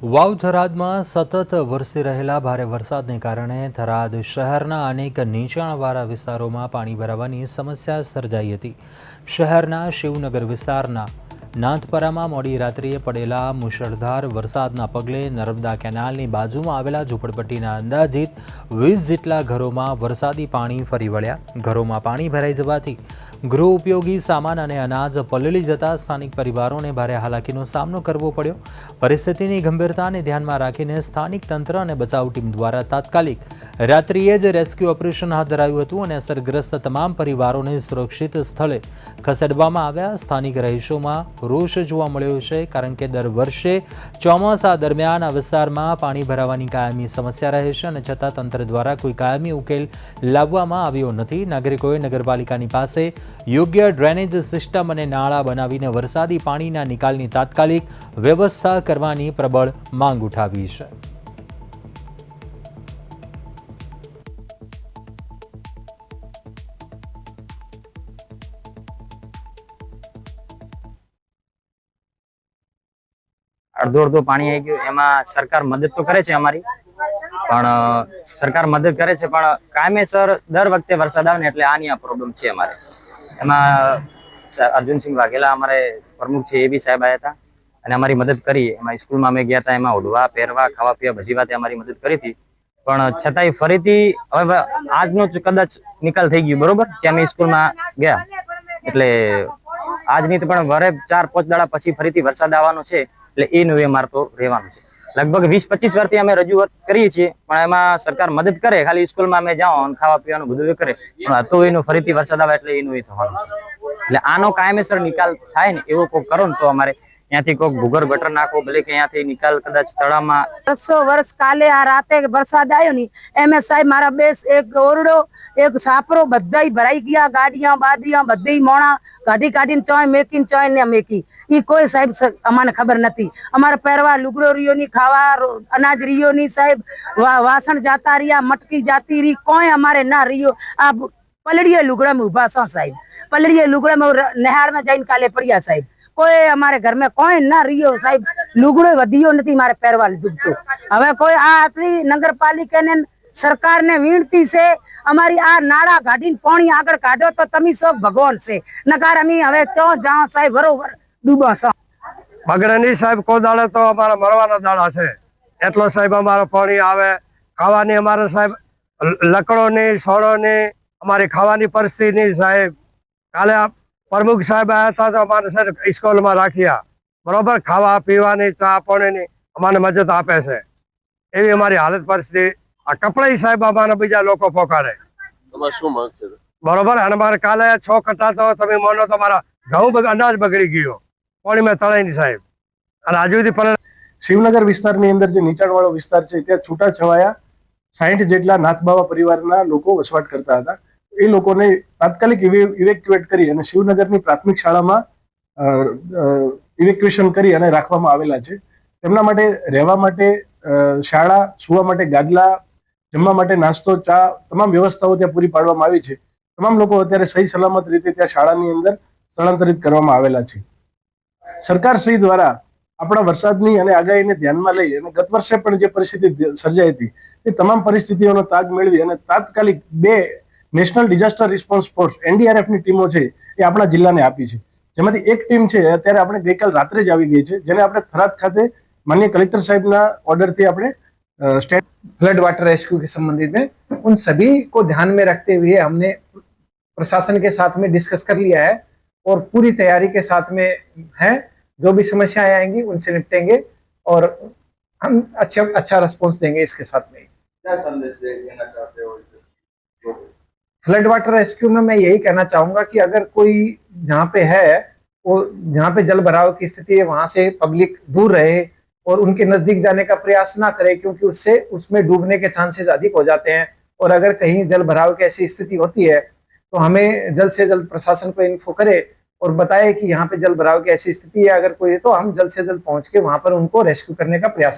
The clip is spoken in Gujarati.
વાવ થરાદમાં સતત વરસી રહેલા ભારે વરસાદને કારણે થરાદ શહેરના અનેક નીચાણવાળા વિસ્તારોમાં પાણી ભરાવાની સમસ્યા સર્જાઈ હતી। શહેરના શિવનગર વિસ્તારના નાથપરામાં મોડી રાત્રિએ પડેલા મુશળધાર વરસાદના પગલે નર્મદા કેનાલની બાજુમાં આવેલા ઝૂંપડપટ્ટીના અંદાજિત 20 જેટલા ઘરોમાં વરસાદી પાણી ફરી વળ્યા। ઘરોમાં પાણી ભરાઈ જવાથી ગૃહ ઉપયોગી સામાન અને અનાજ પલળી જતા સ્થાનિક પરિવારોને ભારે હાલાકીનો સામનો કરવો પડ્યો। પરિસ્થિતિની ગંભીરતાને ધ્યાનમાં રાખીને સ્થાનિક તંત્ર અને બચાવ ટીમ દ્વારા તાત્કાલિક રાત્રિએ જ રેસ્ક્યુ ઓપરેશન હાથ ધરાયું હતું અને અસરગ્રસ્ત તમામ પરિવારોને સુરક્ષિત સ્થળે ખસેડવામાં આવ્યા। સ્થાનિક રહીશોમાં રોષ જોવા મળ્યો છે, કારણ કે દર વર્ષે ચોમાસા દરમિયાન આ વિસ્તારમાં પાણી ભરાવાની કાયમી સમસ્યા રહે છે અને છતાં તંત્ર દ્વારા કોઈ કાયમી ઉકેલ લાવવામાં આવ્યો નથી। નાગરિકોએ નગરપાલિકાની પાસે યોગ્ય ડ્રેનેજ સિસ્ટમ અને નાળા બનાવીને વરસાદી પાણીના નિકાલની તાત્કાલિક વ્યવસ્થા કરવાની પ્રબળ માંગ ઉઠાવી છે। અડધો અડધો પાણી આવી ગયું। એમાં સરકાર મદદ તો કરે છે અમારી, પણ સરકાર મદદ કરે છે પણ કાયમેસર દર વખતે વરસાદ આવે ને એટલે આની આ પ્રોબ્લેમ છે અમારે। એમાં અર્જુનસિંહ વાઘેલા અમારે પ્રમુખ છે, એ બી સાહેબ આવ્યા હતા અને અમારી મદદ કરી। એમાં સ્કૂલમાં અમે ગયા હતા, એમાં ઉડવા પહેરવા ખાવા પીવા બધી વાતે અમારી મદદ કરી હતી, પણ છતાંય ફરીથી હવે આજનો જ કદાચ નિકાલ થઈ ગયો બરોબર કે અમે સ્કૂલમાં ગયા એટલે આજની તો પણ વરે 4-5 દાડા પછી ફરીથી વરસાદ આવવાનો છે એટલે એનું એ માર તો રહેવાનું છે। લગભગ 20-25 વર્ષથી અમે રજૂઆત કરીએ છીએ, પણ એમાં સરકાર મદદ કરે, ખાલી સ્કૂલમાં અમે જાઓ અને ખાવા પીવાનું બધું કરે, પણ તો એનું ફરીથી વરસાદ આવે એટલે એનું એ થવાનું છે। એટલે આનો કાયમેસર નિકાલ થાય ને એવો કોઈ કરો ને તો અમારે ત્યાંથી કોઈ ભૂગર્ભ ગટર નાખો, ભલે કે ત્યાંથી નિકાલ કદાચ તળાવમાં 100 વર્ષ કાલે આ રાતે વરસાદ આવ્યો ની એમ સાહેબ મારા બેસ એક ઓરડો એક સાપરો બધાય ભરાઈ ગયા। ગાડીਆਂ બાદરીਆਂ બધી મોણા કાઢી કાઢીને ચોય મેકીને ચોય ને મેકી ઈ કોઈ સાહેબ અમને ખબર નથી। અમારે પહેરવા લુગડો રીયો ની, ખાવા અનાજ રીયો ની સાહેબ, વાસણ જાતા રહ્યા, મટકી જાતી રહી, કોઈ અમારે ના રીયો। આ પલડીએ લુગડા में ઉભા છો સાહેબ, પલડીએ લુગડા में નહેર में જઈને કાલે પડ્યા સાહેબ। કોઈ અમારે ઘર में કોઈ ના રીયો સાહેબ, લુગડો વધ્યો નથી મારે પહેરવા દુખતો। હવે કોઈ આ આટલી નગરપાલિકાને સરકારને વિનંતી છે, અમારી આ નાળા કાઢીને પાણી આગળ કાઢો તો તમે સૌ ભગવાન છે, નકાર અમે હવે ક્યાં જાઓ સાહેબ, બરોબર ડૂબા છો। બગડે નહીં સાહેબ, કોઈ દાડે તો અમારા મરવાના દાડા છે એટલો સાહેબ અમારો પાણી આવે। ખાવાની અમારે સાહેબ લકડોની સોળોની અમારી ખાવાની પરિસ્થિતિ નહીં સાહેબ। કાલે પ્રમુખ સાહેબ આવ્યા હતા તો અમારે સાહેબ સ્કૂલમાં રાખ્યા બરોબર, ખાવા પીવાની ચા પાણીની અમારે મદદ આપે છે, એવી અમારી હાલત પરિસ્થિતિ। આ કપડાઈ સાહેબ અમારા બીજા લોકો પોકાડે બરોબર। અને અમારે કાલે 6 કટ્ટા તો તમે માનો તો મારા ઘઉં અનાજ બગડી ગયો પાણી મેં તળાઈ નહીં સાહેબ। અને આજુ સુધી પણ શિવનગર વિસ્તારની અંદર જે નીચાણવાળો વિસ્તાર છે ત્યાં છૂટા છવાયા 60 જેટલા નાથબાવા પરિવારના લોકો વસવાટ કરતા હતા। એ લોકોને તાત્કાલિક ઇવેક્યુએટ કરી અને શિવનગરની પ્રાથમિક શાળામાં ઇવેક્યુએશન કરી અને રાખવામાં આવેલા છે। તેમના માટે રહેવા માટે શાળા, સુવા માટે ગાદલા, જમવા માટે નાસ્તો, ચા, તમામ વ્યવસ્થાઓ ત્યાં પૂરી પાડવામાં આવી છે। તમામ લોકો અત્યારે સહી સલામત રીતે ત્યાં શાળાની અંદર સ્થળાંતરિત કરવામાં આવેલા છે। સરકાર શ્રી દ્વારા આપણા વરસાદની અને આગાહીને ધ્યાનમાં લઈ અને ગત વર્ષે પણ જે પરિસ્થિતિ સર્જાઈ હતી એ તમામ પરિસ્થિતિઓનો તાગ મેળવી અને તાત્કાલિક 2 national disaster response force NDRF ની ટીમો છે એ આપણા જિલ્લાને આપી છે, જેમાંથી એક ટીમ છે અત્યારે આપણે ગઈકાલ રાત્રે જ આવી ગઈ છે, જેને આપણે થરાદ ખાતે माननीय कलेक्टर साहब ना ऑर्डर थे अपने स्टेट फ्लड वाटर रेस्क्यू के संबंधित में उन सभी को ध्यान में रखते हुए हमने प्रशासन के साथ में डिस्कस कर लिया है और पूरी तैयारी के साथ में है। जो भी समस्याएं आएंगी उनसे निपटेंगे और हम अच्छा रिस्पॉन्स देंगे। इसके साथ में क्या संदेश देना चाहते हो? फ्लड वाटर रेस्क्यू में मैं यही कहना चाहूंगा कि अगर कोई जहाँ पे है वो जहाँ पे जल भराव की स्थिति है वहां से पब्लिक दूर रहे और उनके नजदीक जाने का प्रयास ना करे, क्योंकि उससे उसमें डूबने के चांसेस अधिक हो जाते हैं। और अगर कहीं जल भराव की ऐसी स्थिति होती है तो हमें जल्द से जल्द प्रशासन को इन्फो करे और बताए कि यहाँ पे जल भराव की ऐसी स्थिति है, अगर कोई है तो हम जल्द से जल्द पहुंच के वहां पर उनको रेस्क्यू करने का प्रयास